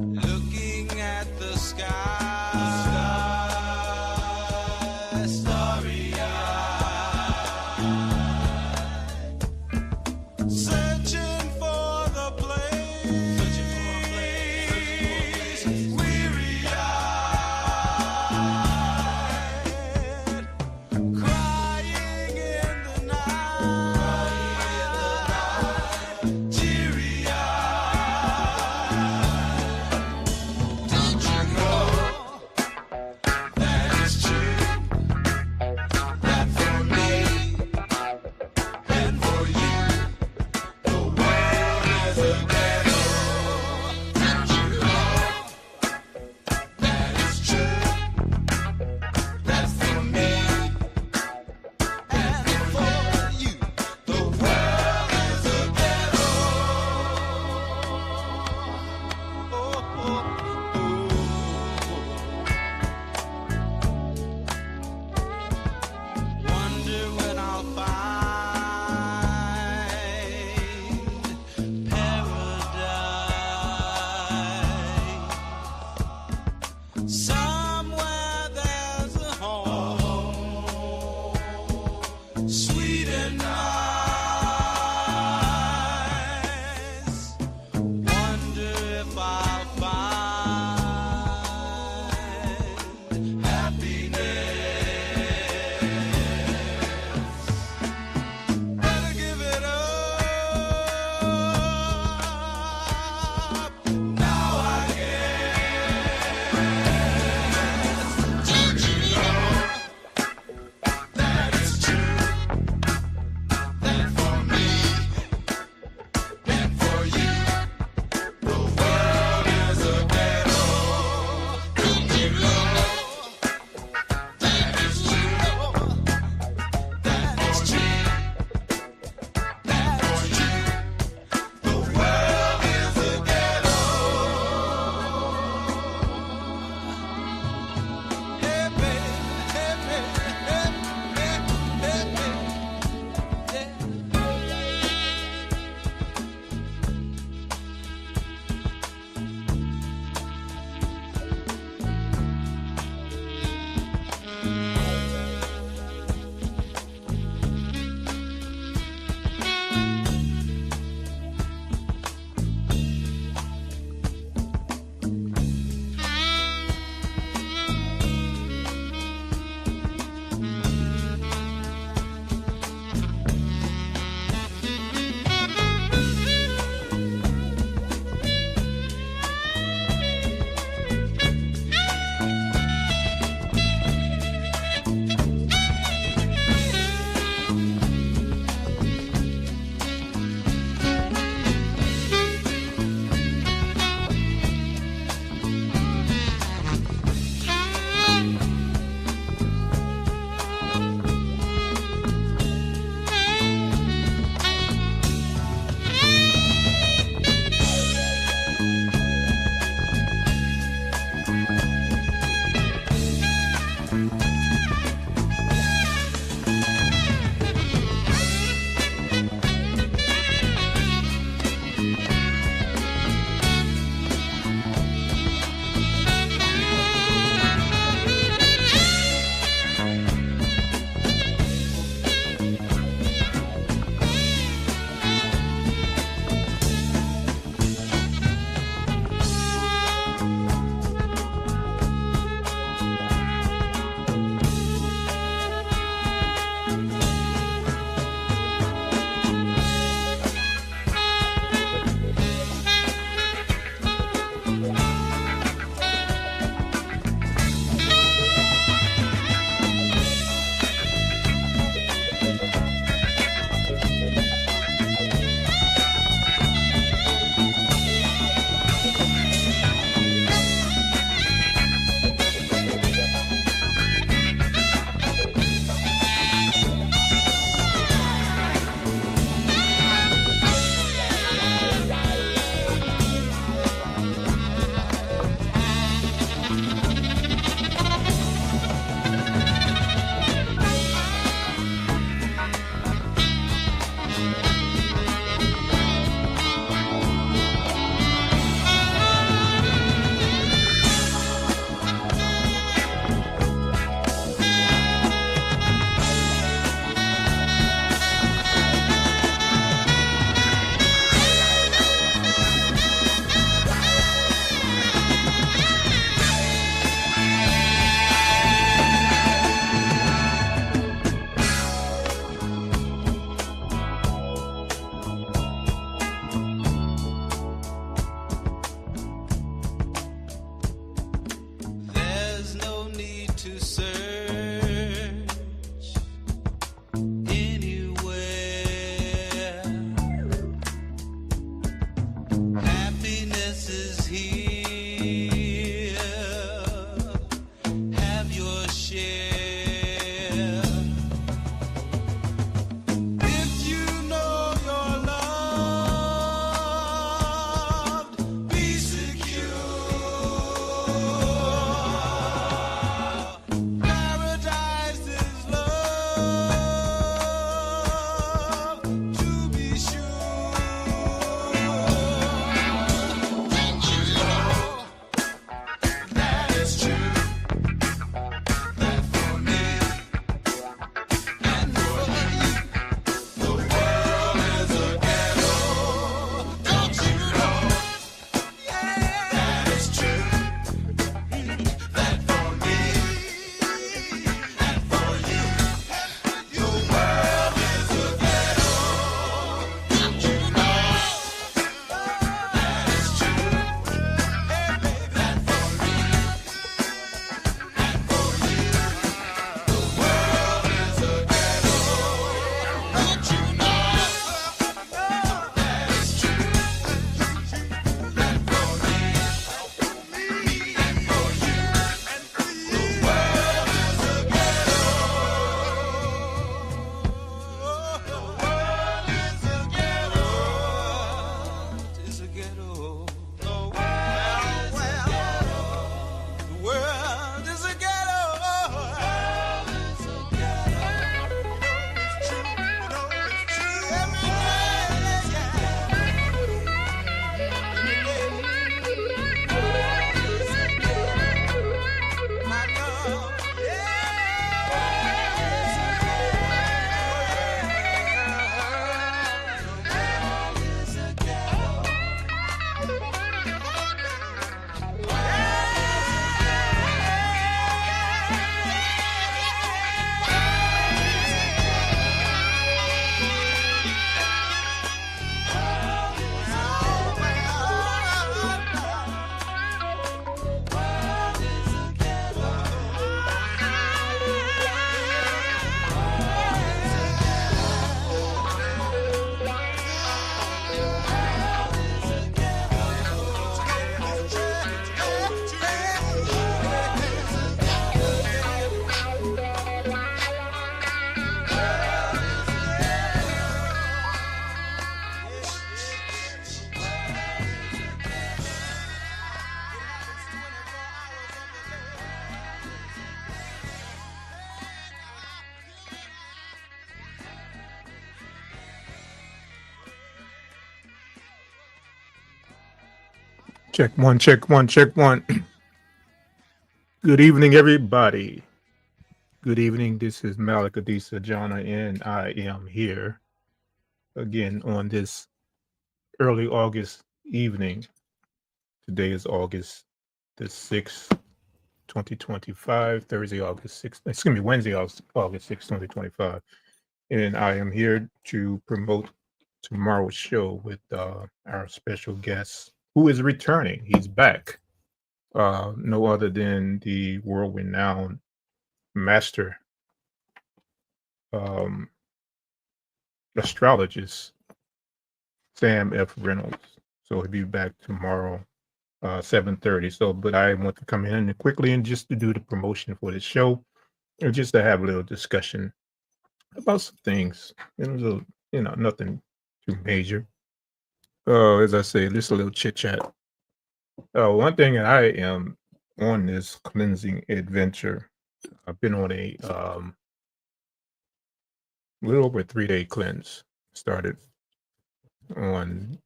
looking at the sky, starry-eyed, searching for the place, weary-eyed, crying in the night, teary-eyed. Happiness is here. Have your share. If you know you're loved, be secure. Paradise is love, to be sure. Don't you know that it's true that for me and for you, the world is a ghetto. Don't you know that it's true that for me and for you, the world is a ghetto. Don't you know that it's true, hey baby, that for me and for you, the world is a ghetto. Don't you know that it's true that for me and for you, the world is a ghetto. The world is a ghetto. It's a ghetto. The world is a ghetto. The world is a ghetto. It's true. It's true. Every day. My love. Check one, check one, check one. Good evening, everybody. Good evening. This is Malik Adisa Jana, and I am here again on this early August evening. Today is August the 6th, 2025, Thursday, August 6th, excuse me, Wednesday, August 6th, 2025. And I am here to promote tomorrow's show with our special guest who is returning. He's back. No other than the world renowned master um, astrologist Sam F. Reynolds. So he'll be back tomorrow, 7:30. So, but I want to come in quickly and just to do the promotion for the show, and just to have a little discussion about some things. It was nothing too major. As I say, just a little chit chat. One thing that I am on this cleansing adventure. I've been on a little over a 3-day cleanse. Started on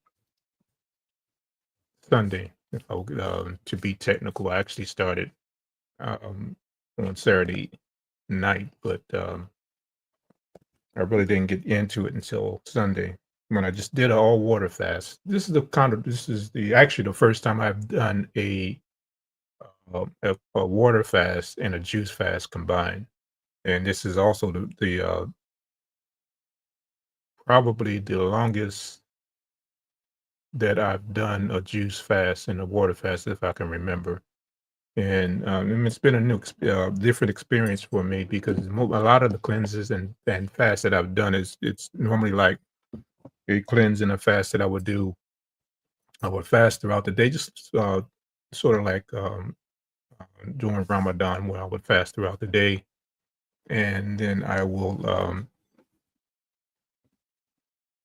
Sunday. If I to be technical, I actually started on Saturday night, but I really didn't get into it until Sunday when I just did an all water fast. This is actually the first time I've done a water fast and a juice fast combined, and this is also the probably the longest that I've done a juice fast and a water fast, if I can remember. And it's been a different experience for me because a lot of the cleanses and fasts that I've done it's normally like a cleanse and a fast that I would do I would fast throughout the day, just sort of like during Ramadan, where I would fast throughout the day, and then I will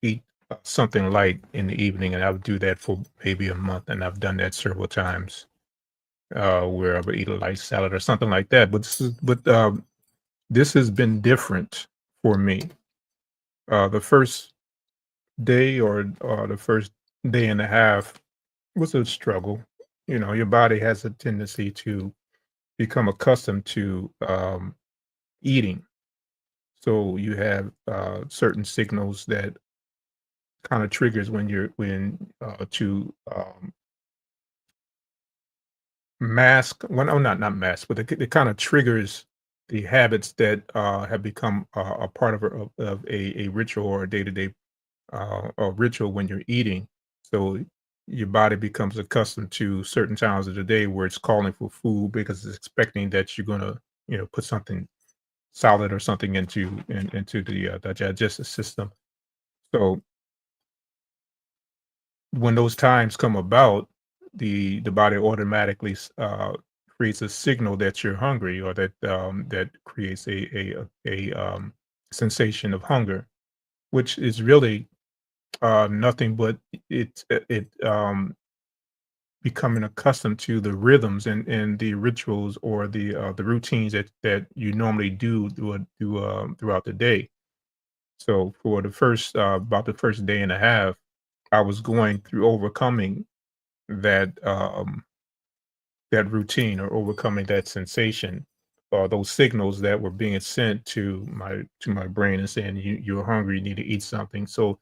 eat something light in the evening, and I would do that for maybe a month, and I've done that several times, where I would eat a light salad or something like that. But this has been different for me. The first day or the first day and a half was a struggle. You know, your body has a tendency to become accustomed to eating. So you have certain signals that kind of triggers when you're when to mask. Well, no, not mask, but it kind of triggers the habits that have become a part of a ritual or a day to day a ritual when you're eating. So your body becomes accustomed to certain times of the day where it's calling for food because it's expecting that you're gonna, put something solid or something into the digestive system. So when those times come about, the body automatically creates a signal that you're hungry or that creates a sensation of hunger, which is really nothing but it becoming accustomed to the rhythms and the rituals or the routines that you normally throughout the day. So for the first about the first day and a half, I was going through overcoming that that routine or overcoming that sensation, those signals that were being sent to my brain and saying you're hungry, you need to eat something. So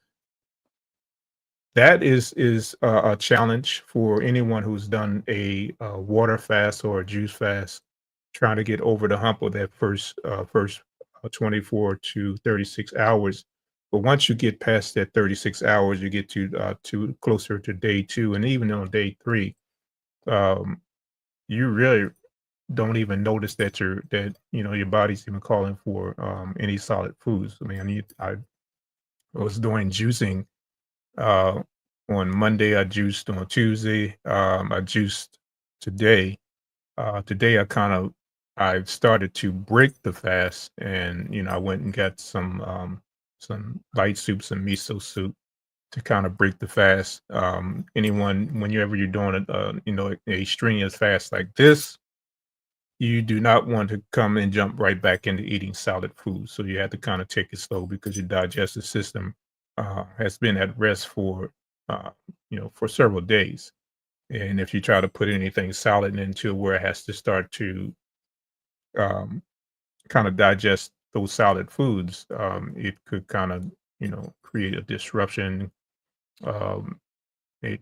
that is a challenge for anyone who's done a water fast or a juice fast, trying to get over the hump of that first 24 to 36 hours. But once you get past that 36 hours, you get to closer to day 2, and even on day 3, um, you really don't even notice that your body's even calling for any solid foods. I mean, I was doing juicing uh, on Monday. I juiced on Tuesday. I juiced today. Today I started to break the fast, and I went and got some light soup, some miso soup to kind of break the fast. Whenever you're doing a strenuous fast like this, you do not want to come and jump right back into eating solid food. So you have to kind of take it slow because your digestive system has been at rest uh, for several days. And if you try to put anything solid into where it has to start to um, kind of digest those solid foods, it could kind of, create a disruption. Um, it,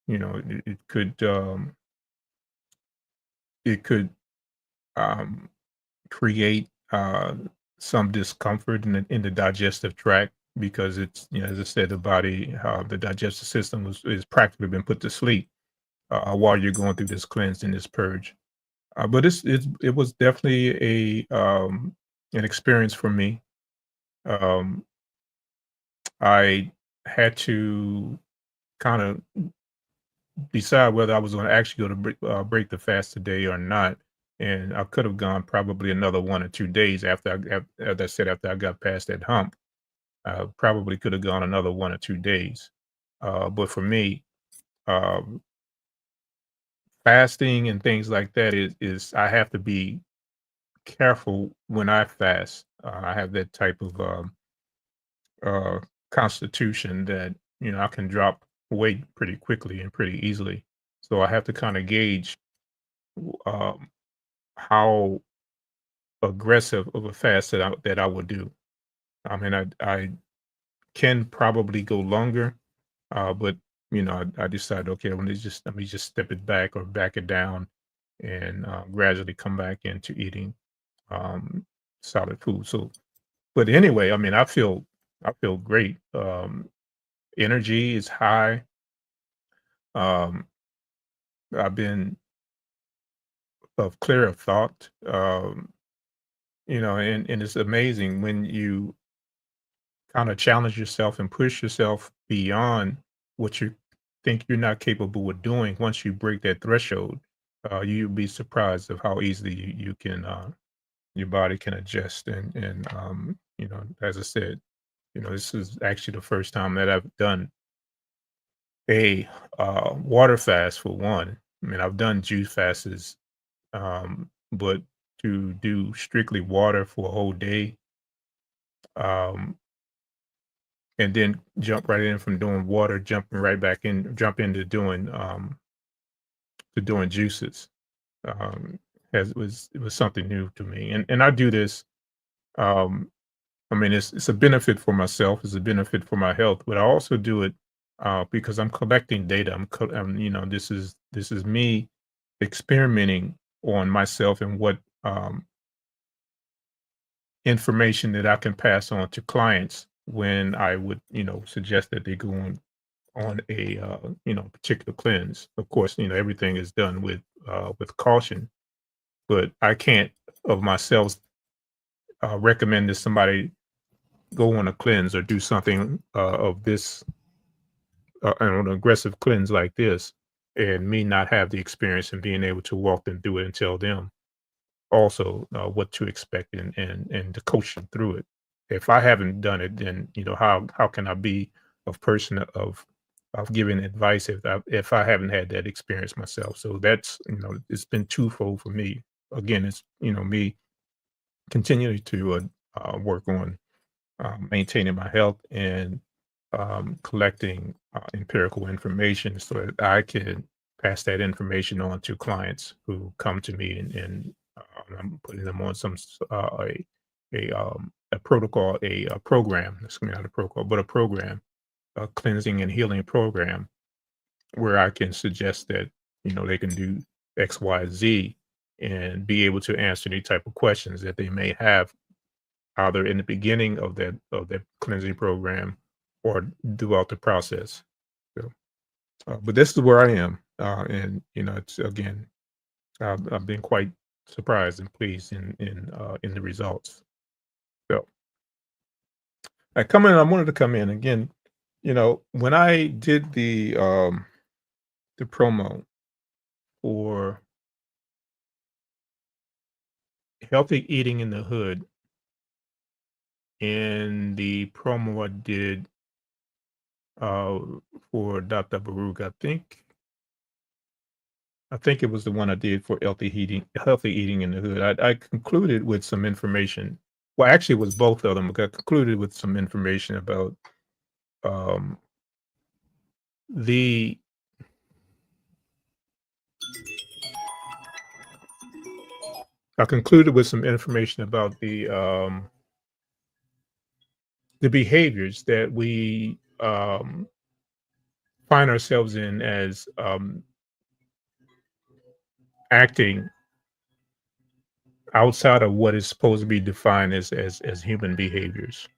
it could um, create some discomfort in the digestive tract because it's, as I said, the digestive system is practically been put to sleep while you're going through this cleanse and this purge. But it was definitely an experience for me. Um, I had to kind of decide whether I was going to actually go to break the fast today or not. And I could have gone probably another 1 or 2 days as I said, after I got past that hump. Probably could have gone another 1 or 2 days. But for me, um, fasting and things like that is I have to be careful when I fast. I have that type of uh, constitution that I can drop weight pretty quickly and pretty easily. So I have to kind of gauge um, how aggressive of a fast that I would do. I mean, I can probably go longer, but I decided, okay, let me just step it back or back it down, and gradually come back into eating um, solid food. So, but anyway, I mean, I feel great. Energy is high. Um, I've been of clear of thought. And it's amazing when you kind of challenge yourself and push yourself beyond what you're think you're not capable of doing, once you break that threshold, you'll be surprised of how easily you can your body can adjust. And as I said, this is actually the first time that I've done a water fast for one. I mean, I've done juice fasts, but to do strictly water for a whole day, um, and then jump right in from doing water, jumping right back in, jump into doing juices. Um, as it was something new to me, and I do this. Um, I mean, it's a benefit for myself, it's a benefit for my health, but I also do it because I'm collecting data. This is me experimenting on myself and what information that I can pass on to clients when I would, suggest that they go on a particular cleanse. Of course, everything is done with caution, but I can't of myself recommend that somebody go on a cleanse or do something of this an aggressive cleanse like this, and me not have the experience and being able to walk them through it and tell them also what to expect and to coach them through it. If I haven't done it, then how can I be a person of giving advice if I haven't had that experience myself? So that's it's been twofold for me. Again, it's me continuing to work on maintaining my health and collecting empirical information so that I can pass that information on to clients who come to me and I'm putting them on a protocol, a program. Excuse me, not a protocol, but a program, a cleansing and healing program where I can suggest that they can do X, Y, Z and be able to answer any type of questions that they may have either in the beginning of that cleansing program or throughout the process. So, but this is where I am, and it's again, I've been quite surprised and pleased in the results. So, I wanted to come in again. When I did the promo for healthy eating in the hood, and the promo I did uh, for Dr. Baruch, I think it was the one I did for healthy eating in the hood. I concluded with some information. Well, actually, it was both of them. I concluded with some information about um, the. I concluded with some information about the behaviors that we find ourselves in as acting outside of what is supposed to be defined as human behaviors.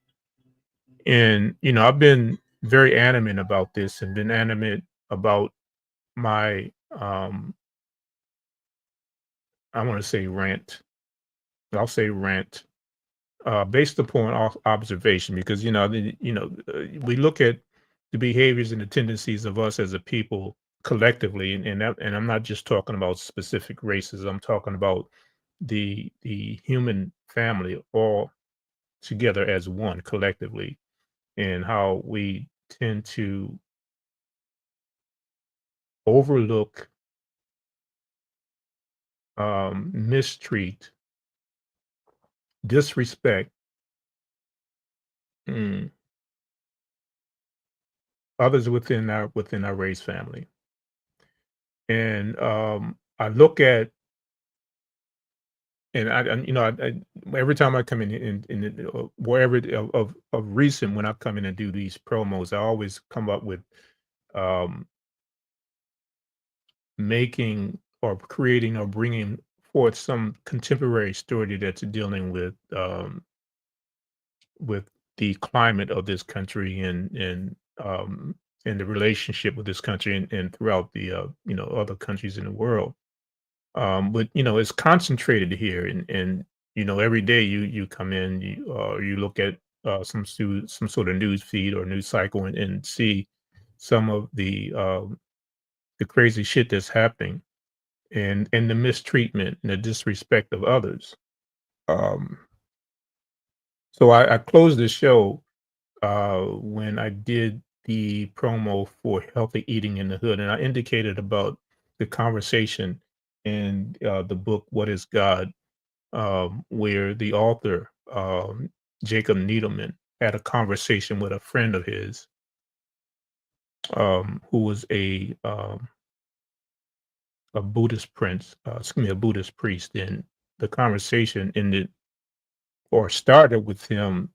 And I've been very animate about this and been animate about my I want to say rant. I'll say rant based upon observation because we look at the behaviors and the tendencies of us as a people collectively, and I'm not just talking about specific races. I'm talking about the human family all together as one collectively, and how we tend to overlook, mistreat, disrespect mm, others within our race family. And I look at and every time I come wherever of recent when I come in and do these promos, I always come up with um, making or creating or bringing forth some contemporary story that's dealing with the climate of this country and the relationship with this country and throughout the other countries in the world. But it's concentrated here, and every day you come in, you look at some sort of news feed or news cycle and see. some of the crazy shit that's happening, and the mistreatment and the disrespect of others. Um, so I closed the show when I did the promo for Healthy Eating in the Hood, and I indicated about the conversation in the book "What Is God," where the author Jacob Needleman had a conversation with a friend of his who was a Buddhist prince, excuse me, a Buddhist priest, and the conversation ended or started with him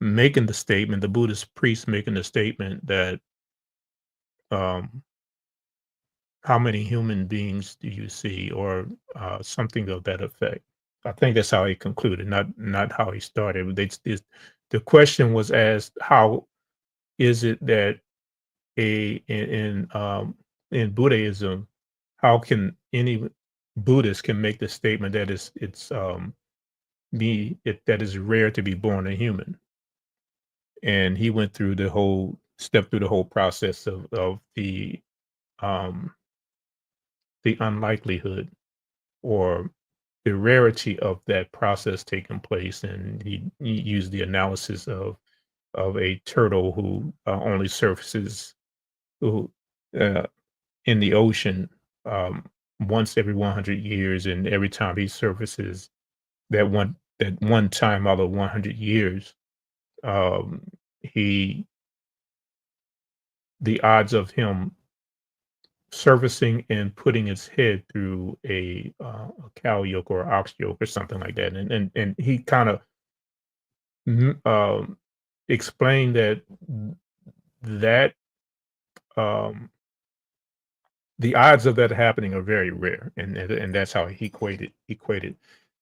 making the statement, the Buddhist priest making the statement that um, how many human beings do you see, or something of that effect. I think that's how he concluded, not how he started. The question was asked, how is it that a in Buddhism, how can any Buddhist can make the statement that that is rare to be born a human? And he went through the whole process of um the unlikelihood or the rarity of that process taking place, and he used the analysis of a turtle who only surfaces who uh, in the ocean um, once every 100 years, and every time he surfaces that one time out of 100 years, um, he the odds of him surfacing and putting its head through a cow yoke or ox yoke or something like that, and he kind of um, explained that um, the odds of that happening are very rare, and that's how he equated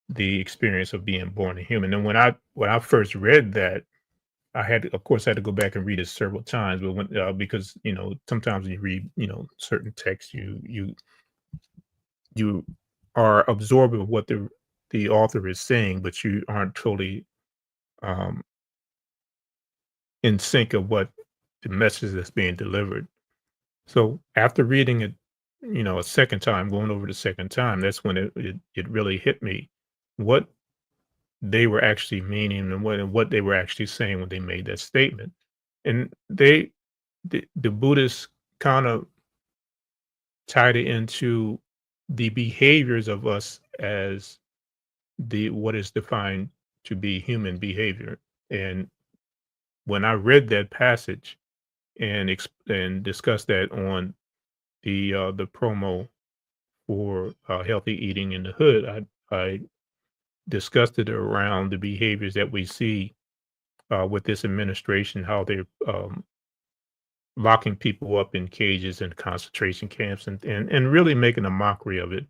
the experience of being born a human. And when I first read that, of course, I had to go back and read it several times, but because sometimes when you read certain texts, you are absorbing what the author is saying, but you aren't totally um, in sync of what the message that's being delivered. So after reading it, a second time, going over the second time, that's when it really hit me what they were actually meaning, and what they were actually saying when they made that statement. And the Buddhists kind of tied it into the behaviors of us as the what is defined to be human behavior. And when I read that passage and discussed that on the promo for healthy eating in the hood, I discussed it around the behaviors that we see with this administration, how they're locking people up in cages and concentration camps, and really making a mockery of it,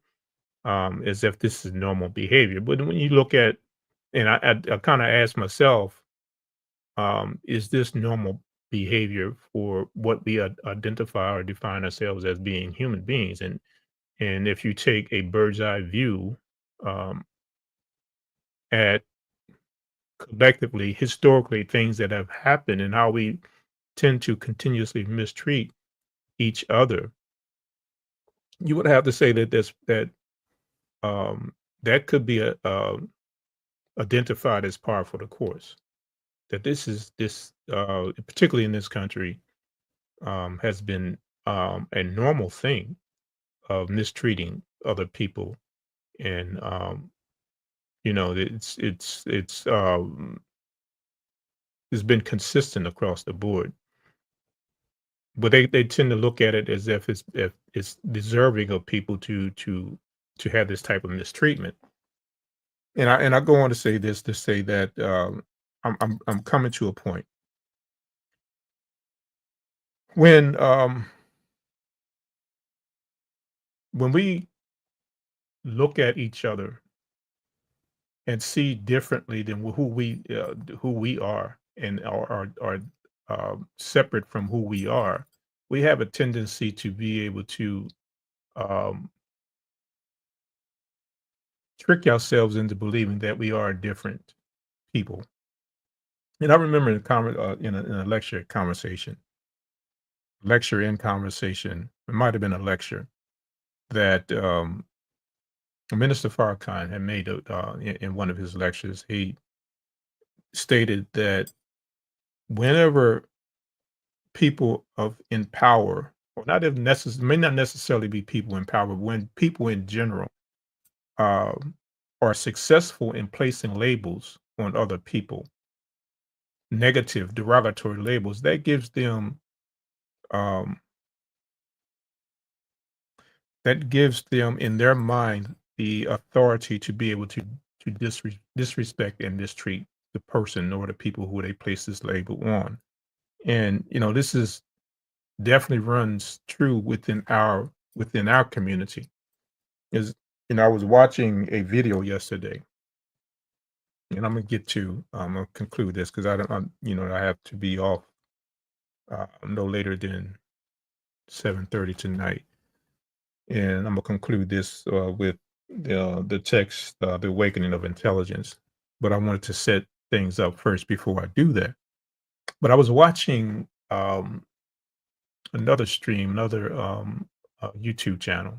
as if this is normal behavior. But when you look at, and I kind of asked myself, is this normal behavior for what we identify or define ourselves as being human beings? And if you take a bird's eye view um, at collectively, historically, things that have happened and how we tend to continuously mistreat each other, you would have to say um, that could be identified as par for the course. That particularly in this country, has been a normal thing of mistreating other people, and it's been consistent across the board. But they tend to look at it as if it's deserving of people to have this type of mistreatment. And I go on to say this, to say that I'm coming to a point when when we look at each other and see differently than who we are, and are separate from who we are, we have a tendency to be able to um, trick ourselves into believing that we are different people. And I remember in a lecture conversation, lecture in conversation. It might have been a lecture that Minister Farrakhan had made in one of his lectures. He stated that whenever people of in power, or not even may not necessarily be people in power, but when people in general um, are successful in placing labels on other people, negative, derogatory labels, that gives them um, in their mind the authority to be able to disrespect and mistreat the person or the people who they place this label on. And this is definitely runs true within our community. Is I was watching a video yesterday, and I'm gonna conclude this because I don't I have to be off no later than 7:30 tonight, and I'm gonna conclude this with the text, "The Awakening of Intelligence." But I wanted to set things up first before I do that. But I was watching another YouTube channel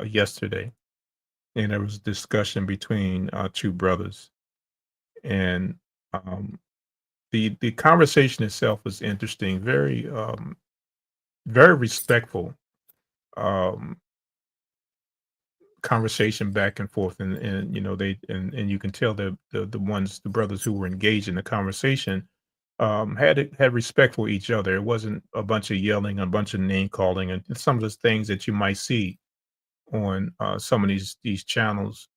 yesterday, and there was discussion between two brothers, and um, the conversation itself was interesting, very respectful um, conversation back and forth, and and you can tell the brothers who were engaged in the conversation had respect for each other. It wasn't a bunch of yelling, a bunch of name calling, and some of the things that you might see on some of these channels.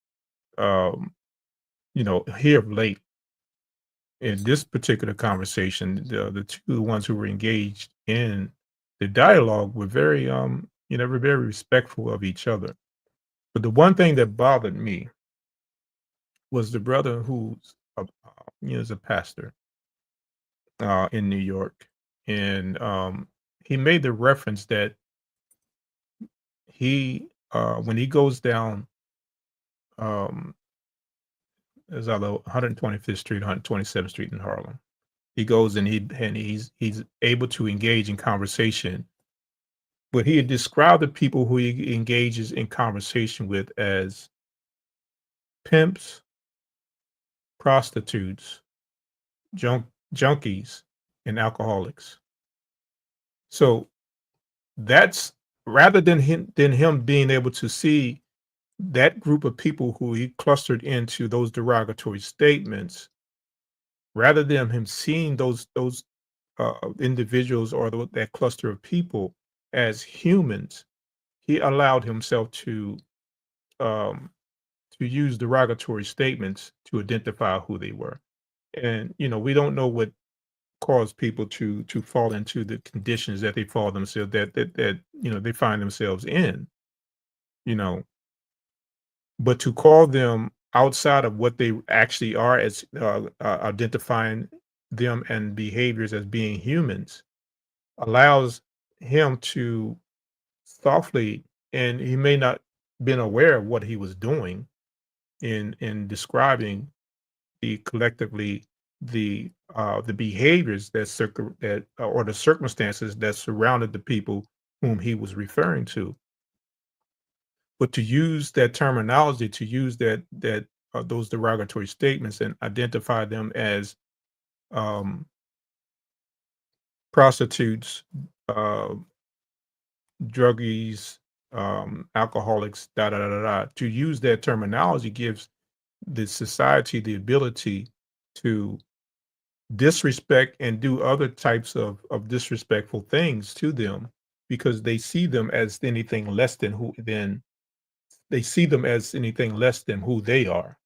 Um, here of late, in this particular conversation, the two ones who were engaged in the dialogue were were very respectful of each other. But the one thing that bothered me was the brother who's is a pastor in New York, and he made the reference that he when he goes down um, is either 125th Street, 127th Street in Harlem. He goes and he's able to engage in conversation, but he had described the people who he engages in conversation with as pimps, prostitutes, junkies, and alcoholics. So that's rather than him being able to see that group of people who he clustered into those derogatory statements, rather than him seeing those individuals or that cluster of people as humans, he allowed himself um, to use derogatory statements to identify who they were. And we don't know what caused people to fall into the conditions that they fall themselves that they find themselves in. You know, but to call them outside of what they actually are, as identifying them and behaviors as being humans, allows him to softly, and he may not been aware of what he was doing in describing the collectively the behaviors or the circumstances that surrounded the people whom he was referring to. But to use that terminology, to use that those derogatory statements and identify them as um, prostitutes, uh, druggies, alcoholics, da da da da da. To use that terminology gives the society the ability to disrespect and do other types of disrespectful things to them, because they see them as anything less than who they are.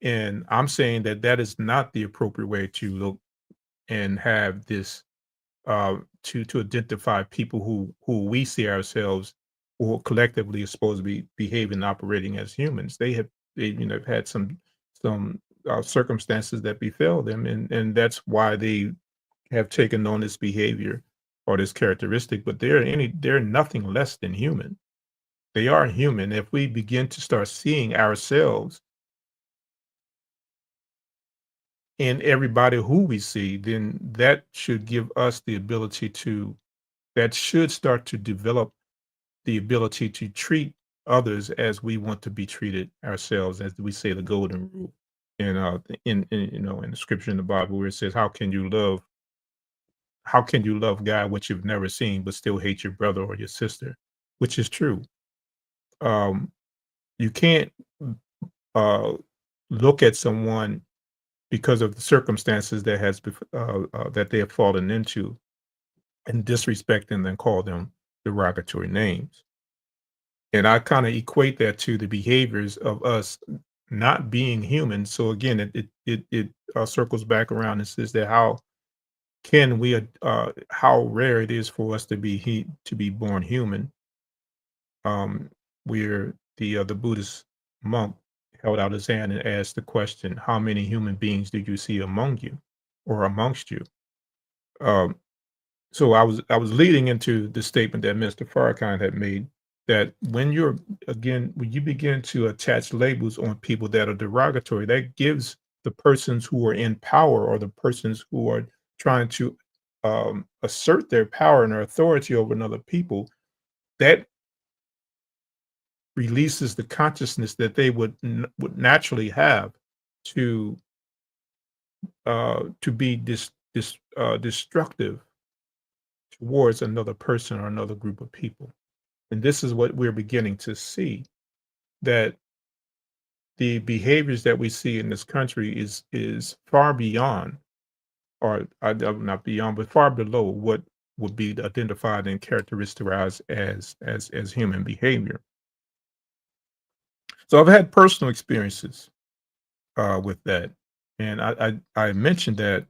And I'm saying that that is not the appropriate way to look and have this to identify people who we see ourselves or collectively are supposed to be behaving and operating as humans. They've had some circumstances that befell them, and that's why they have taken on this behavior or this characteristic. But they're nothing less than human. They are human. If we begin to start seeing ourselves in everybody who we see, then that should give us the ability to that should start to develop the ability to treat others as we want to be treated ourselves, as we say the golden rule. And in the scripture in the Bible where it says, how can you love God what you've never seen, but still hate your brother or your sister? Which is true. Um, you can't uh, look at someone because of the circumstances that they have fallen into and disrespect them and call them derogatory names. And I kind of equate that to the behaviors of us not being human. So again, it circles back around and says that how rare it is for us to be born human. Where the Buddhist monk held out his hand and asked the question, "How many human beings do you see among you, or amongst you?" Um, so I was leading into the statement that Mr. Farrakhan had made that when you begin to attach labels on people that are derogatory, that gives the persons who are in power or the persons who are trying to assert their power and their authority over another people, that releases the consciousness that they would naturally have to be destructive towards another person or another group of people. And this is what we're beginning to see, that the behaviors that we see in this country is far beyond, or not beyond, but far below what would be identified and characterized as human behavior. So I've had personal experiences with that, and I mentioned that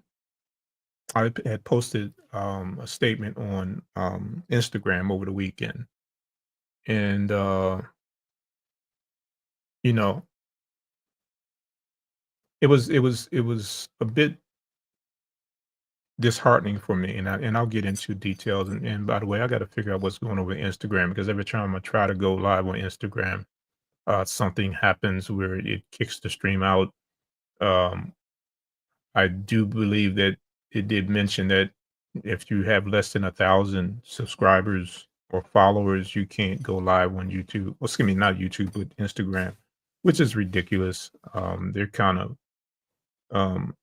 had posted a statement on Instagram over the weekend, and you know, it was a bit disheartening for me, and I'll get into details. And by the way, I got to figure out what's going on with Instagram, because every time I try to go live on Instagram, something happens where it kicks the stream out. Um, I do believe that it did mention that if you have less than 1,000 subscribers or followers, you can't go live on YouTube. Well, excuse me, not YouTube, but Instagram, which is ridiculous. They're kind of um,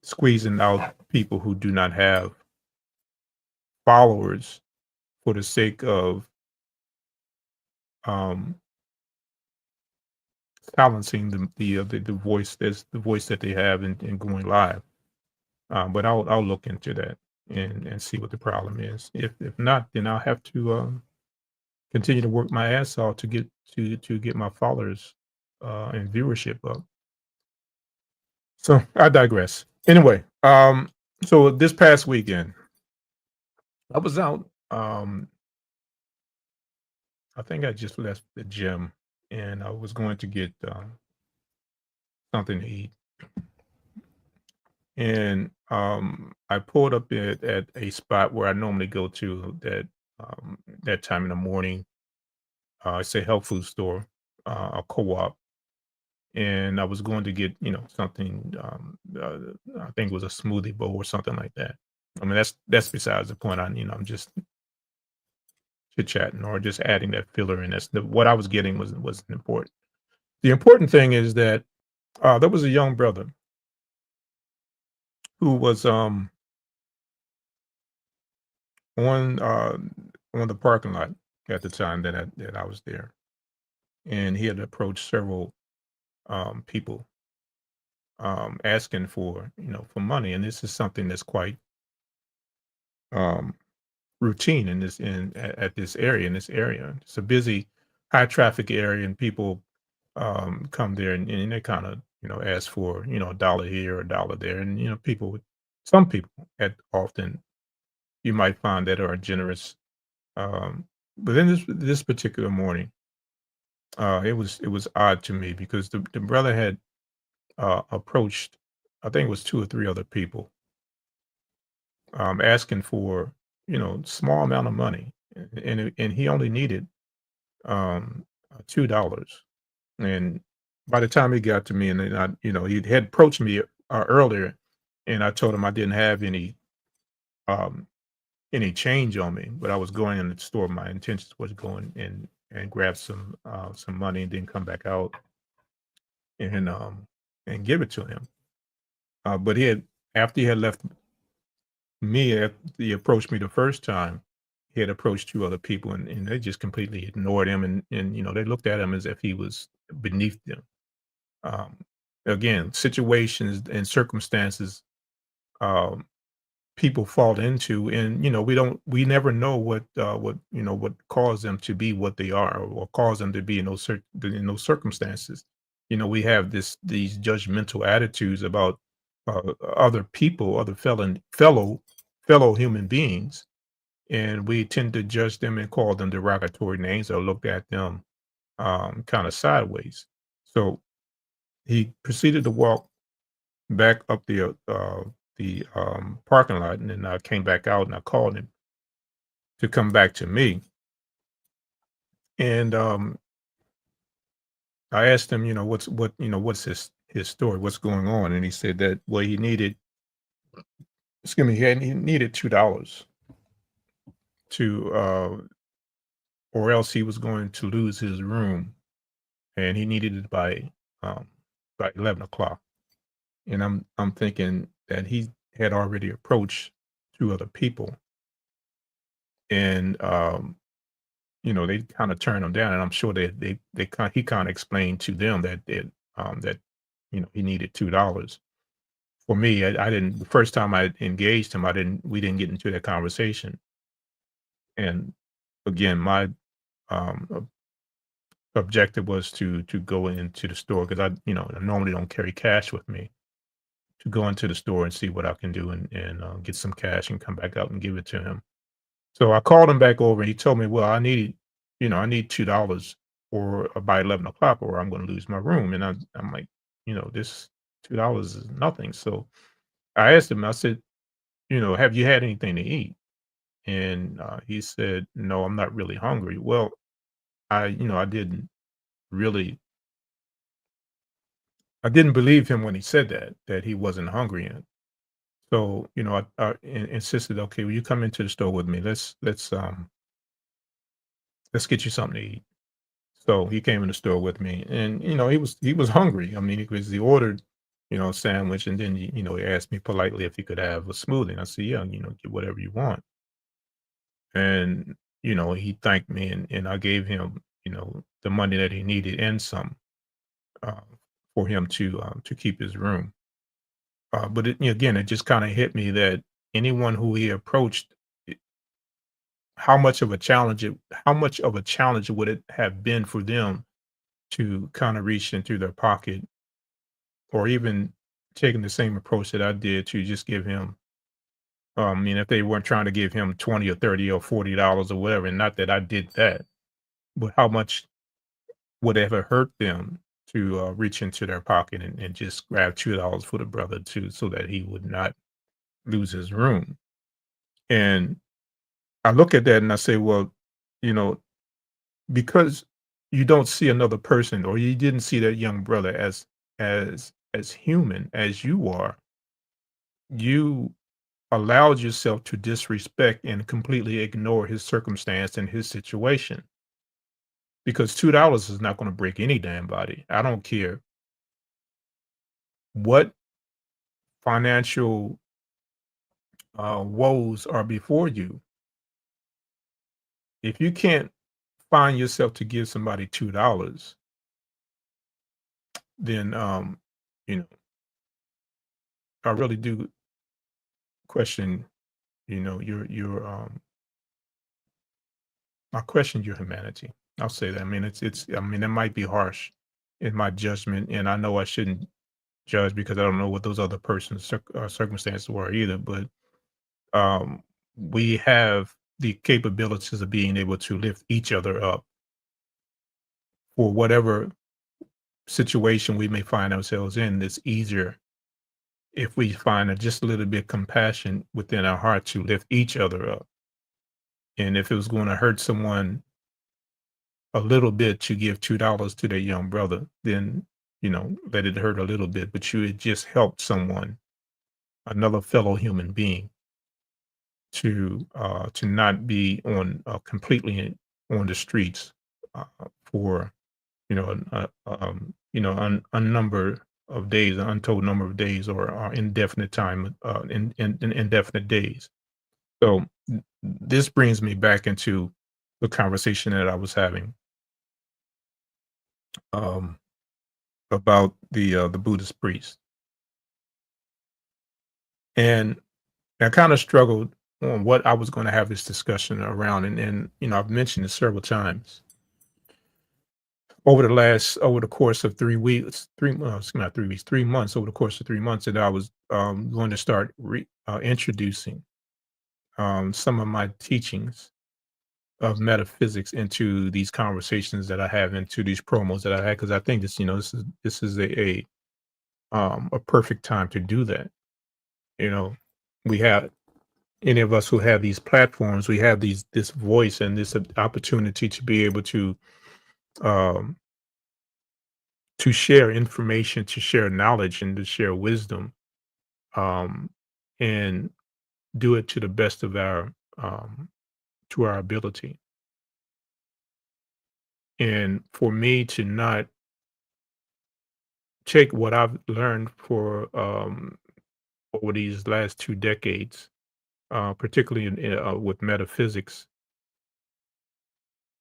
squeezing out people who do not have followers for the sake of um, silencing the voice that they have in going live. But I'll look into that and see what the problem is. If not, then I'll have to continue to work my ass off to get my followers and viewership up. So I digress. Anyway, so this past weekend I was out. I think I just left the gym and I was going to get something to eat. And I pulled up at a spot where I normally go to that time in the morning. It's a health food store, a co-op, and I was going to get something. I think it was a smoothie bowl or something like that. I mean, that's besides the point. I'm just chit chatting or just adding that filler in. What I was getting wasn't important. The important thing is that there was a young brother who was on on the parking lot at the time that I was there, and he had approached several people asking for money, and this is something that's quite um, routine at this area. In this area, it's a busy, high traffic area, and people come there and they kind of ask for a dollar here, a dollar there, and some people at often you might find that are generous. But then this particular morning, it was odd to me because the brother had approached, I think it was two or three other people, asking for small amount of money, and he only needed $2, and by the time he got to me, and then he had approached me earlier, and I told him I didn't have um, any change on me, but I was going in the store. My intentions was going in and grab some money and then come back out and and give it to him. But he had after he had left me, after he approached me the first time, he had approached 2 other people, and they just completely ignored him, and, they looked at him as if he was beneath them. Um, Again, situations and circumstances, um, people fall into, and, we never know what caused them to be what they are, or caused them to be in those circumstances. We have these judgmental attitudes about, other people, other fellow human beings, and we tend to judge them and call them derogatory names or look at them, kind of sideways. So he proceeded to walk back up the parking lot, and then I came back out and I called him to come back to me. And I asked him, what's his story, what's going on, and he said that, well, he needed, excuse me, he needed $2 to, or else he was going to lose his room, and he needed it um, by 11 o'clock. And I'm thinking that he had already approached 2 other people, and they kind of turned him down, and I'm sure he kind of explained to them that he needed $2. For me, I didn't. The first time I engaged him, we didn't get into that conversation. And again, my objective was to go into the store, because I normally don't carry cash with me, to go into the store and see what I can do, and get some cash and come back out and give it to him. So I called him back over, and he told me, "Well, I need $2 or by 11 o'clock, or I'm going to lose my room." And I'm like, this $2 is nothing. So I asked him. I said, "Have you had anything to eat?" And he said, "No, I'm not really hungry." Well, I didn't really, I didn't believe him when he said that he wasn't hungry. And so, insisted, "Okay, will you come into the store with me? Let's get you something to eat." So he came in the store with me, and he was hungry. I mean, he ordered, a sandwich, and then he asked me politely if he could have a smoothie. And I said, "Yeah, get whatever you want." And he thanked me, and I gave him, the money that he needed and some, uh, for him to keep his room. But again, it just kind of hit me that anyone who he approached, i- how much of a challenge would it have been for them to kind of reach into their pocket, or even taking the same approach that I did to just give him. If they weren't trying to give him 20 or 30 or $40 or whatever, and not that I did that, but how much would it ever hurt them to reach into their pocket and just grab $2 for the brother too, so that he would not lose his room. And I look at that and I say, well, you know, because you don't see another person, or you didn't see that young brother as human as you are, you allowed yourself to disrespect and completely ignore his circumstance and his situation, because $2 is not going to break any damn body. I don't care what financial woes are before you. If you can't find yourself to give somebody $2, then you know I really do question, your I question your humanity. I'll say that. I mean, I mean, it might be harsh in my judgment, and I know I shouldn't judge because I don't know what those other person's circumstances were either. But um, we have the capabilities of being able to lift each other up for whatever situation we may find ourselves in. It's easier if we find just a little bit compassion within our heart to lift each other up. And if it was going to hurt someone a little bit to give $2 to their young brother, then let it hurt a little bit, but you had just helped someone, another fellow human being, to not be on completely on the streets for unnumber of days, an untold number of days, or indefinite time, in indefinite days. So this brings me back into the conversation that I was having um, about the Buddhist priest, and I kind of struggled on what I was going to have this discussion around, and I've mentioned it several times over the course of 3 weeks, not 3 weeks, 3 months, over the course of 3 months, that I was going to start introducing some of my teachings of metaphysics into these conversations that I have, into these promos that I had, because I think this is a perfect time to do that. You know, we have any of us who have these platforms, we have this voice and this opportunity to be able um, to share information, to share knowledge, and to share wisdom, um, and do it to the best of our ability. And for me to not take what I've learned for over these last 2 decades, particularly with metaphysics,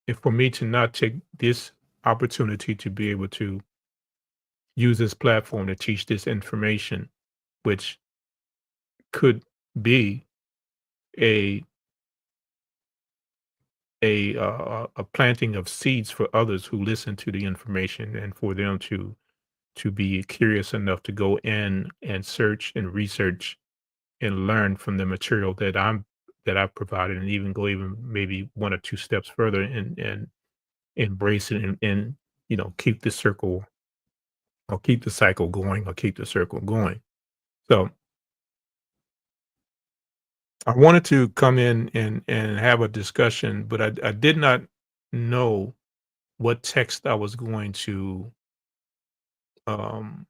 and for me to not take this opportunity to be able to use this platform to teach this information, which could be a a planting of seeds for others who listen to the information, and for them to be curious enough to go in and search and research and learn from the material that I've provided, and even go even maybe one or two steps further, and embrace it, and keep the circle, or keep the cycle going, or keep the circle going. So I wanted to come in and have a discussion, but I did not know what text I was going to um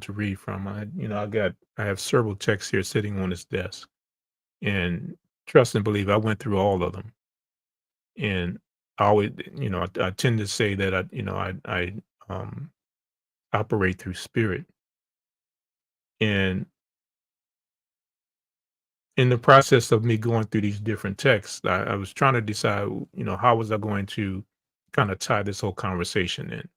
read from. I have several texts here sitting on this desk, and trust and believe I went through all of them. And I always, I tend to say that I um operate through spirit. And in the process of me going through these different texts, I was trying to decide, how was I going to kind of tie this whole conversation in.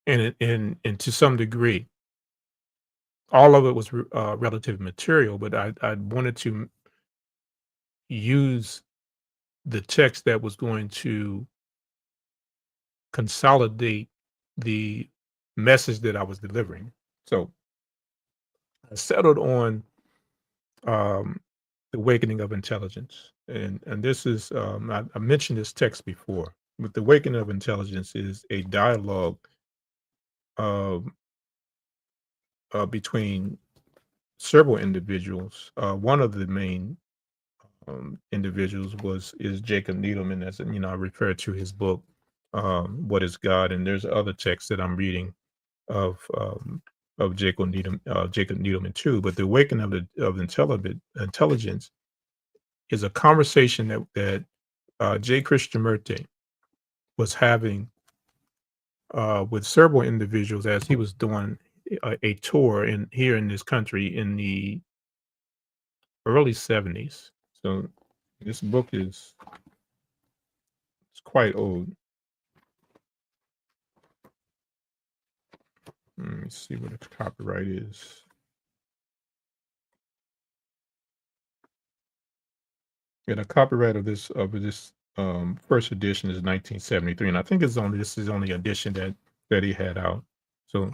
And to some degree, all of it was relative material, but I wanted to use the text that was going to consolidate the message that I was delivering. So I settled on um, the awakening of intelligence, and this is I mentioned this text before, but the awakening of intelligence is a dialogue um, between several individuals. One of the main individuals is Jacob Needleman, as I refer to his book, "What Is God," and there's other texts that I'm reading of Jacob Needleman too. But the awakening of intelligence is a conversation that J. Krishnamurti was having with several individuals as he was doing a tour in here in this country in the early '70s. So this book is it's quite old. Let me see what its copyright is. Yeah, the copyright of this first edition is 1973, and I think this is only edition that he had out. So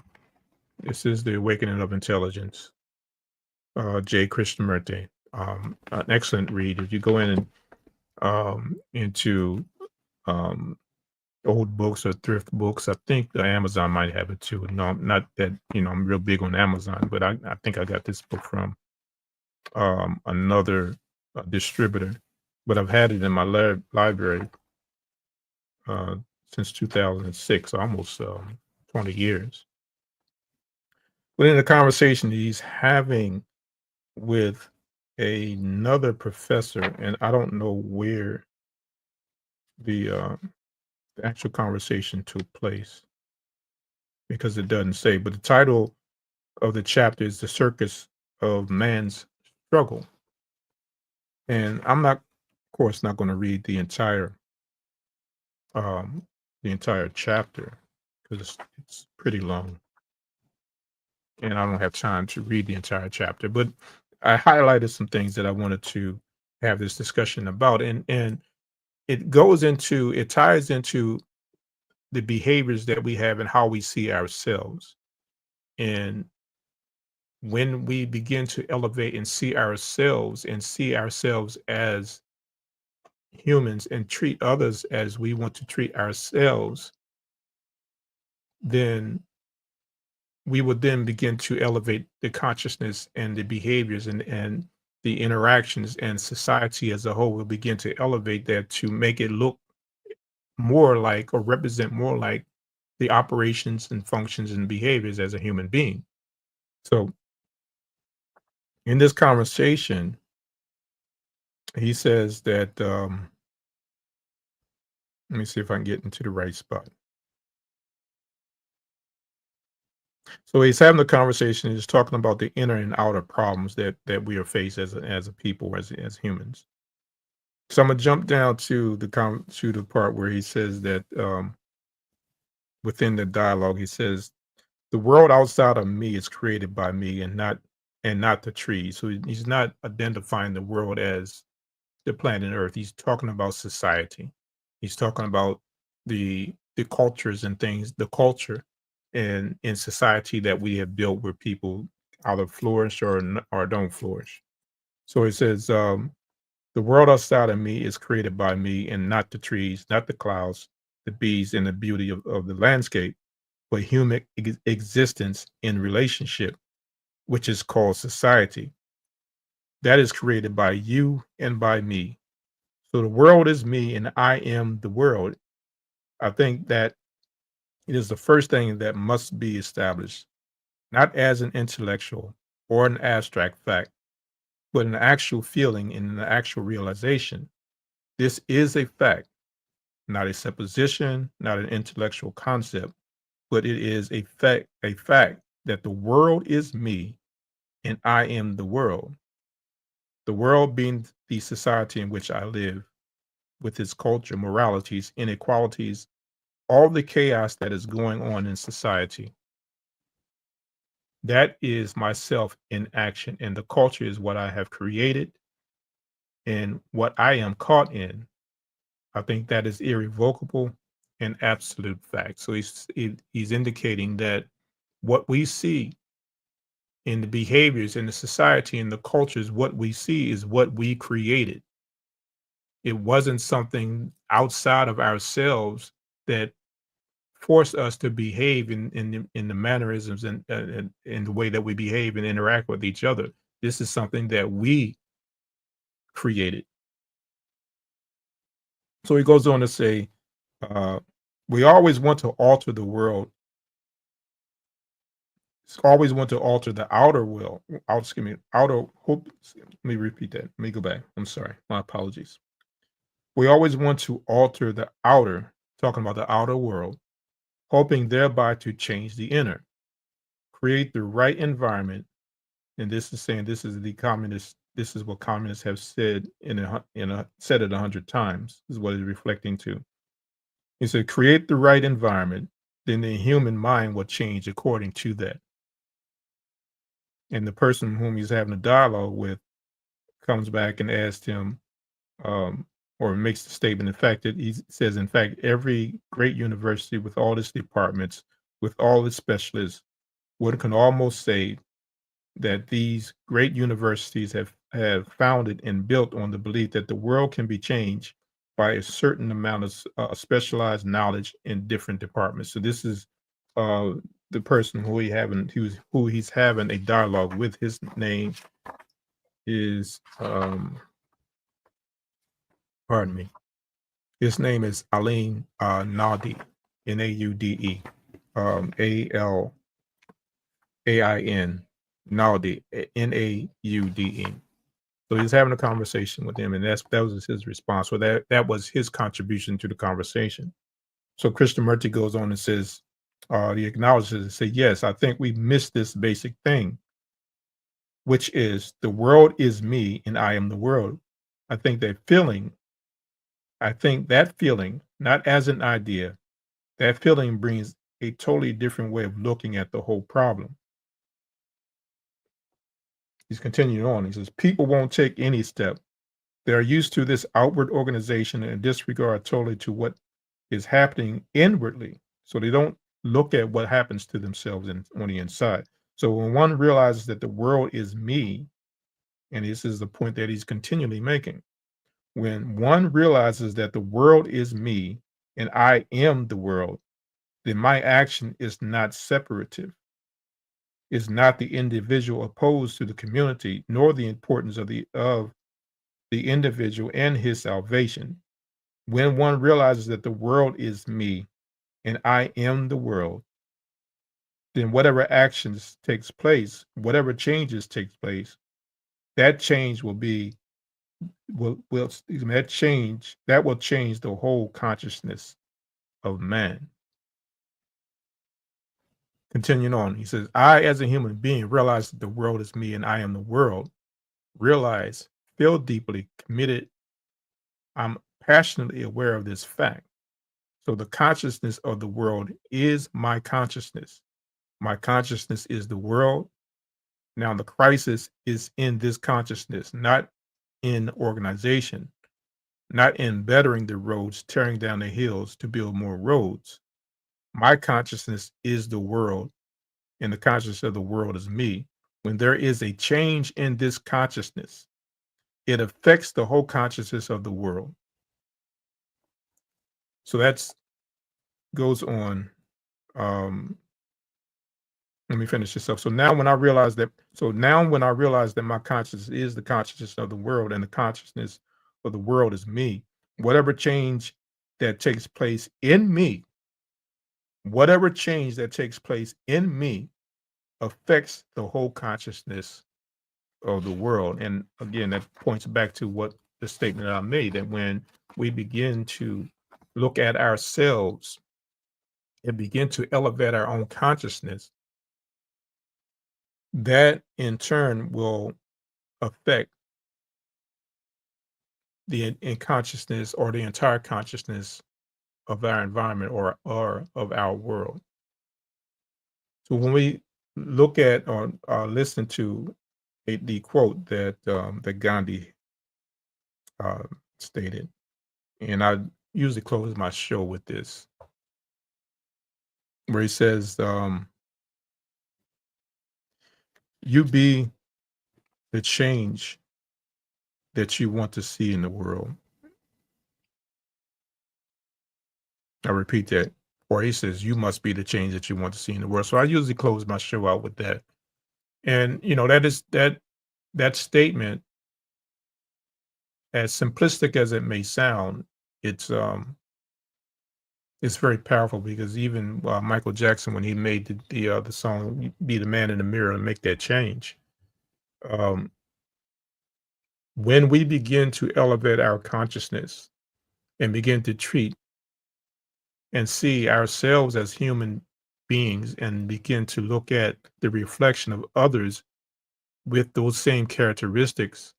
this is the Awakening of Intelligence, J. Krishnamurti. An excellent read. If you go in and into um, old books or thrift books, I think the Amazon might have it too. No, not that I'm real big on Amazon, but I think I got this book from another distributor, but I've had it in my library uh, since 2006, almost 20 years. But in the conversation he's having with another professor, and I don't know where the actual conversation took place because it doesn't say, but the title of the chapter is The Circus of Man's Struggle. And I'm not, of course, not going to read um, the entire chapter because it's pretty long, and I don't have time to read the entire chapter. But I highlighted some things that I wanted to have this discussion about, and it ties into the behaviors that we have and how we see ourselves. And when we begin to elevate and see ourselves as humans and treat others as we want to treat ourselves, then we would then begin to elevate the consciousness and the behaviors and the interactions, and society as a whole will begin to elevate that to make it look more like or represent more like the operations and functions and behaviors as a human being. So in this conversation, he says that let me see if I can get into the right spot. So he's having the conversation. He's talking about the inner and outer problems that we are faced as a people, as humans. So I'm gonna jump down to to the part where he says that within the dialogue, he says the world outside of me is created by me and not the trees. So he's not identifying the world as the planet Earth. He's talking about society. He's talking about the cultures and things, the culture and in society that we have built where people either flourish or don't flourish. So he says, the world outside of me is created by me and not the trees, not the clouds, the bees, and the beauty of the landscape, but human existence in relationship, which is called society. That is created by you and by me. So the world is me and I am the world. I think that it is the first thing that must be established, not as an intellectual or an abstract fact, but an actual feeling and an actual realization. This is a fact, not a supposition, not an intellectual concept, but it is a fact that the world is me and I am the world. The world being the society in which I live, with its culture, moralities, inequalities, all the chaos that is going on in society. That is myself in action, and the culture is what I have created and what I am caught in. I think that is irrevocable and absolute fact. So he's indicating that what we see in the behaviors in the society and the cultures, what we see is what we created. It wasn't something outside of ourselves that forced us to behave in the mannerisms and in the way that we behave and interact with each other. This is something that we created. So he goes on to say, uh, we always want to alter the world, always want to alter the outer world. Excuse me, outer. Let me repeat that. Let me go back. I'm sorry. My apologies. We always want to alter the outer, talking about the outer world, hoping thereby to change the inner, create the right environment. And this is saying this is the communist. This is what communists have said said it 100 times. Is what it's reflecting to. He said, create the right environment, then the human mind will change according to that. And the person whom he's having a dialogue with comes back and asks him, um, or makes the statement, in fact, that he says, in fact, every great university with all its departments, with all its specialists, one can almost say that these great universities have founded and built on the belief that the world can be changed by a certain amount of specialized knowledge in different departments. So this is uh, the person who he's having a dialogue with. His name is pardon me. His name is Aline Naude, Naude, Alain Naude, Naude. So he's having a conversation with him, and that was his response. So that was his contribution to the conversation. So Krishnamurti goes on and says, he acknowledges and says, yes, I think we missed this basic thing, which is the world is me and I am the world. I think that feeling, I think that feeling, not as an idea, that feeling brings a totally different way of looking at the whole problem. He's continuing on. He says, people won't take any step. They are used to this outward organization and disregard totally to what is happening inwardly. So they don't look at what happens to themselves on the inside. So when one realizes that the world is me, and this is the point that he's continually making, when one realizes that the world is me and I am the world, then my action is not separative, is not the individual opposed to the community, nor the importance of the individual and his salvation. When one realizes that the world is me and I am the world, then whatever actions takes place, whatever changes takes place, that change will that will change the whole consciousness of man. Continuing on, he says, I as a human being realize that the world is me and I am the world. Realize, feel deeply committed. I'm passionately aware of this fact. So the consciousness of the world is my consciousness. My consciousness is the world. Now the crisis is in this consciousness, not in organization, not in bettering the roads, tearing down the hills to build more roads. My consciousness is the world, and the consciousness of the world is me. When there is a change in this consciousness, it affects the whole consciousness of the world. So that's goes on. Um, Let me finish this up. Now when I realize that my consciousness is the consciousness of the world and the consciousness of the world is me, whatever change that takes place in me, whatever change that takes place in me affects the whole consciousness of the world. And again, that points back to what the statement that I made, that when we begin to look at ourselves and begin to elevate our own consciousness, that in turn will affect the in consciousness or the entire consciousness of our environment or of our world. So when we look at or listen to the quote that Gandhi uh, stated, and I usually close my show with this, where he says, "You be the change that you want to see in the world." I repeat that. Or he says, "You must be the change that you want to see in the world." So I usually close my show out with that. And that statement, as simplistic as it may sound, it's it's very powerful, because even Michael Jackson, when he made the song "Be the Man in the Mirror" and make that change, um, when we begin to elevate our consciousness and begin to treat and see ourselves as human beings and begin to look at the reflection of others with those same characteristics,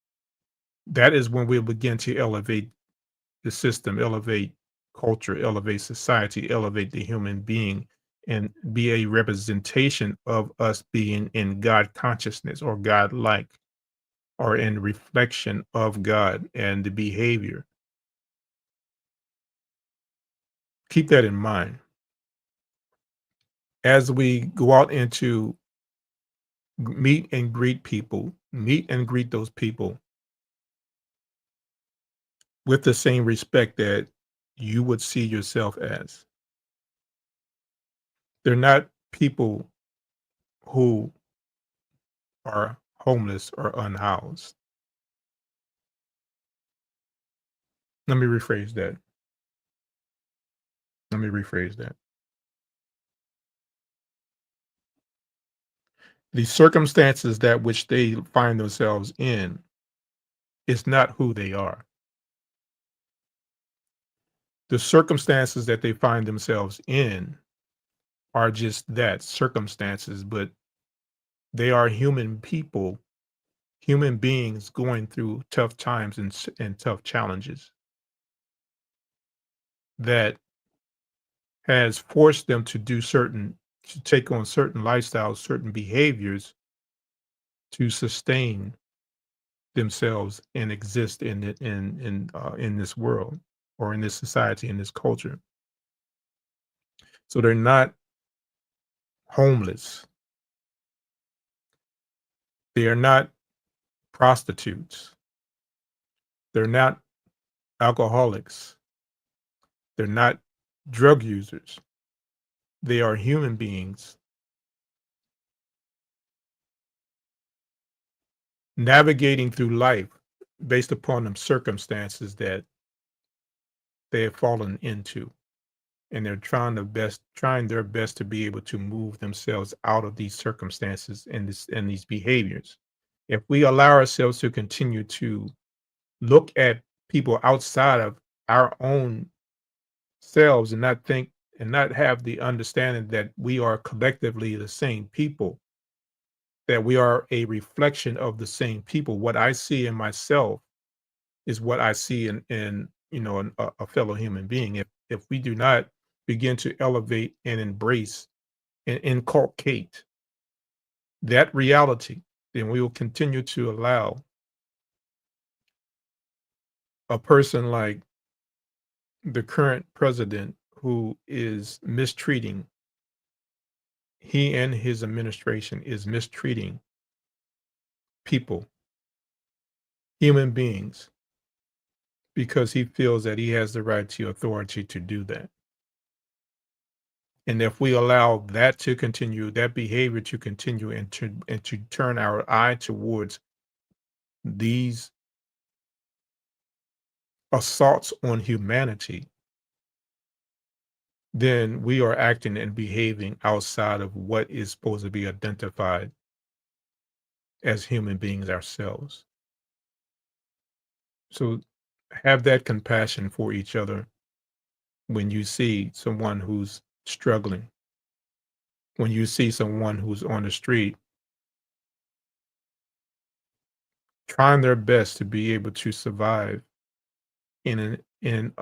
that is when we'll begin to elevate the system, elevate culture, elevate society, elevate the human being, and be a representation of us being in God consciousness or God like, or in reflection of God and the behavior. Keep that in mind as we go out into meet and greet those people with the same respect that you would see yourself as. They're not people who are homeless or unhoused. Let me rephrase that. Let me rephrase that. The circumstances that which they find themselves in is not who they are. The circumstances that they find themselves in are just that, circumstances, but they are human people, human beings going through tough times and tough challenges that has forced them to take on certain lifestyles, certain behaviors to sustain themselves and exist in this world or in this society, in this culture. So they're not homeless. They are not prostitutes. They're not alcoholics. They're not drug users. They are human beings navigating through life based upon the circumstances that they have fallen into. And they're trying their best to be able to move themselves out of these circumstances and these behaviors. If we allow ourselves to continue to look at people outside of our own selves and not think and not have the understanding that we are collectively the same people, that we are a reflection of the same people. What I see in myself is what I see in a fellow human being. If we do not begin to elevate and embrace and inculcate that reality, then we will continue to allow a person like the current president who is mistreating, he and his administration is mistreating people, human beings, because he feels that he has the right to authority to do that. And if we allow that to continue, that behavior to continue and to turn our eye towards these assaults on humanity, then we are acting and behaving outside of what is supposed to be identified as human beings ourselves. So have that compassion for each other when you see someone who's struggling, when you see someone who's on the street trying their best to be able to survive in an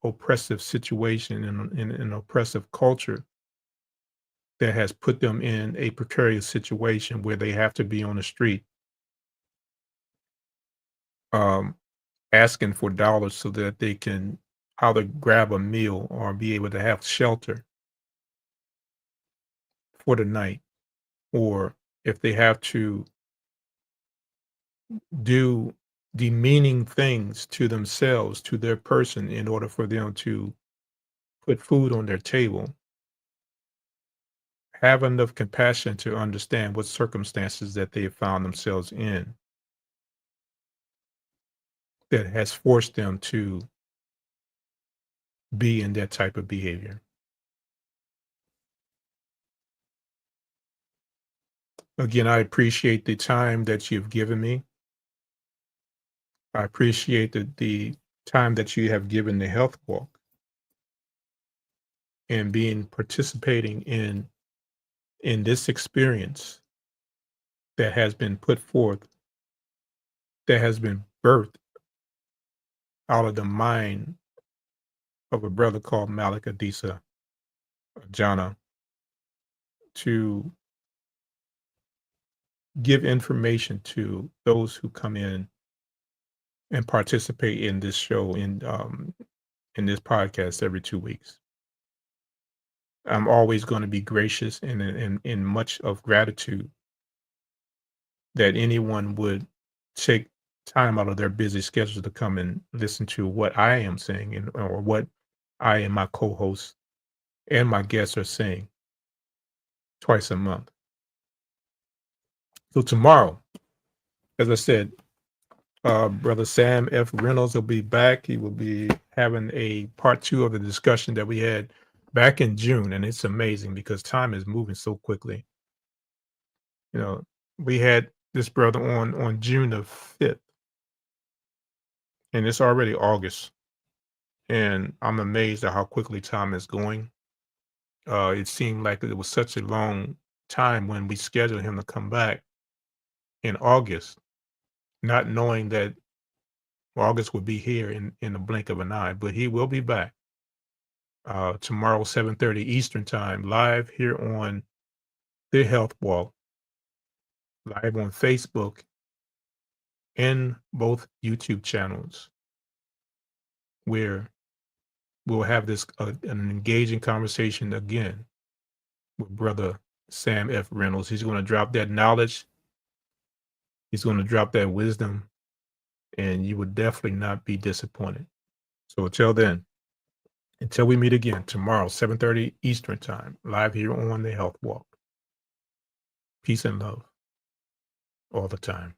oppressive situation in an oppressive culture that has put them in a precarious situation where they have to be on the street um, asking for dollars so that they can either grab a meal or be able to have shelter for the night, or if they have to do demeaning things to themselves, to their person, in order for them to put food on their table, have enough compassion to understand what circumstances that they have found themselves in that has forced them to be in that type of behavior. Again, I appreciate the time that you've given me. I appreciate the time that you have given the health walk and being participating in this experience that has been put forth, that has been birthed out of the mind of a brother called Malik Adisa Jana to give information to those who come in and participate in this show in this podcast every 2 weeks. I'm always going to be gracious and in much of gratitude that anyone would take time out of their busy schedule to come and listen to what I am saying and or what I and my co-hosts and my guests are saying twice a month. So tomorrow, as I said, Brother Sam F. Reynolds will be back. He will be having a part two of the discussion that we had back in June, and it's amazing because time is moving so quickly. You know, we had this brother on June the 5th, and it's already August, and I'm amazed at how quickly time is going. It seemed like it was such a long time when we scheduled him to come back in August, not knowing that August would be here in the blink of an eye, but he will be back tomorrow, 7:30 Eastern time, live here on the Health Walk, live on Facebook and both YouTube channels, where we'll have this an engaging conversation again with Brother Sam F. Reynolds. He's going to drop that knowledge. He's going to drop that wisdom, and you would definitely not be disappointed. So until then, until we meet again tomorrow, 7:30 Eastern time, live here on the Health Walk. Peace and love all the time.